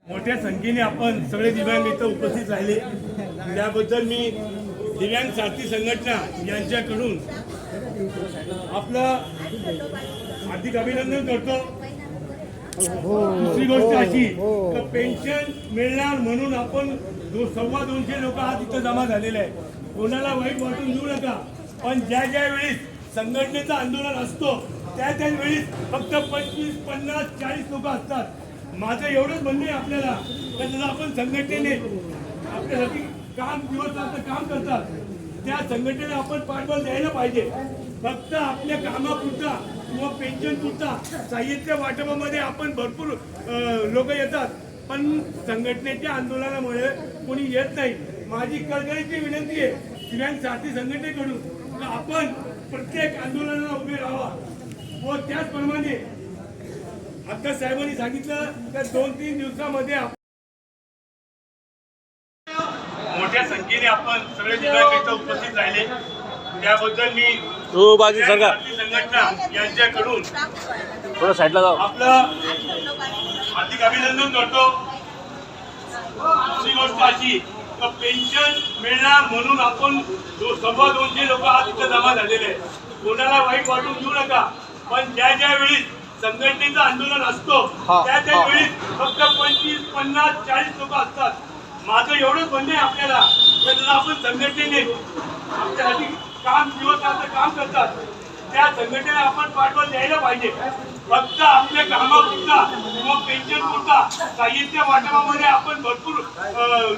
मोठ्या संख्येने आपण सगळे दिव्यांग इथं उपस्थित राहिले त्याबद्दल मी दिव्यांग साथी संघटना यांच्याकडून आपलं हार्दिक अभिनंदन करतो। दुसरी गोष्ट अशी की पेन्शन मिळणार म्हणून आपण 200 लोक आज इथं जमा झालेले आहे। कोणाला वाईट वाटून घेऊ नका, पण ज्या वेळेस संघटनेचं आंदोलन असतो त्या वेळेस फक्त 25, 50, 40 लोक असतात। माझं एवढंच म्हणणं आहे आपल्याला की जर आपण संघटनेने आपल्यासाठी काम दिवस रात्र काम करतात त्या संघटनेला आपण पाठबळ द्यायला पाहिजे। फक्त आपल्या कामापुरता किंवा पेन्शन पुरता साहित्य वाटपामध्ये आपण भरपूर लोक येतात, पण संघटनेच्या आंदोलनामुळे कोणी येत नाही। माझी कळकळीची विनंती आहे दिव्यांग साथी संघटनेकडून की आपण प्रत्येक आंदोलनाला उभे राहावा व त्याचप्रमाणे आता साहेबांनी सांगितलं की 2-3 दिवसामध्ये मोठ्या संख्येने आपण सगळे दिव्यांग इथं उपस्थित राहिले त्याबद्दल मी संघटना यांच्याकडून थोडं साईडला जाऊ आपलं हार्दिक अभिनंदन करतो। दुसरी गोष्ट अशी की पेन्शन मिळणार म्हणून आपण 200 लोक आज इथं जमा झालेले आहे। कोणाला वाईट वाटून घेऊ नका, पण ज्या वेळेस संघटनेचं आंदोलन असतो त्या वेळेस फक्त 25, 50, 40 लोक असतात। माझं एवढंच म्हणणं आहे आपल्याला की जर आपण संघटनेने आपल्यासाठी काम दिवस रात्र काम करतात त्या संघटनेला आपण पाठबळ द्यायला पाहिजे। फक्त आपल्या कामापुरता किंवा पेन्शन पुरता साहित्य वाटपामध्ये आपण भरपूर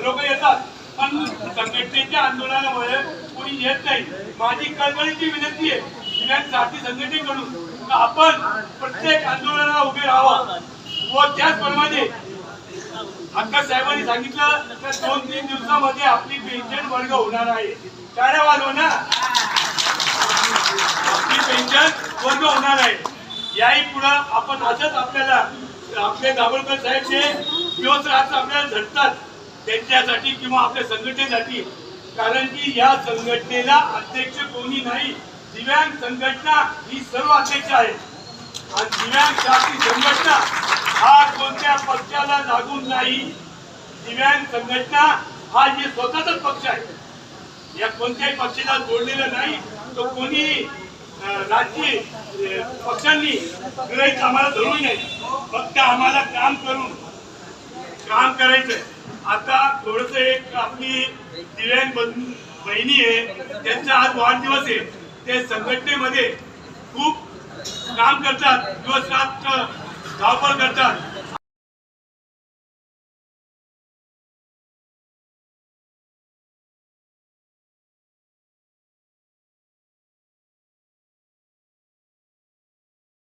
लोक येतात, पण संघटनेच्या आंदोलनामुळे कोणी येत नाही। माझी कळकळीची विनंती आहे दिव्यांग साथी संघटनेकडून आपण प्रत्येक आंदोलनाला उभे राहावं व त्याचप्रमाणे आता साहेबांनी सांगितलं की 2-3 दिवसामध्ये आपली पेन्शन वर्ग होणार आहे। काय वाजव ना, आपली पेन्शन वर्ग होणार आहे। याही पुढे आपण असंच आपल्याला आपले दाभोळकर साहेब जे दिवस रात्र आपल्याला झटतात त्यांच्यासाठी किंवा आपल्या संघटनेसाठी, कारण की या संघटनेला अध्यक्ष कोणी नाही। दिव्यांग संघटना ही सर्व अध्यक्ष आहे आणि दिव्यांग साथी संघटना हा कोणत्या पक्षाला लागून नाही। दिव्यांग संघटना हा जे स्वतःचाच पक्ष आहे, या कोणत्याही पक्षाला जोडलेलं नाही। तो कोणी राजकीय पक्षांनी आम्हाला धरू नये, फक्त आम्हाला काम करून काम करायचंय। आता थोडस एक आपली दिव्यांग बहिणी आहे त्यांचा आज वाढदिवस आहे, ते संघटनेमध्ये खूप काम करतात, दिवस रात्र धावपळ करतात।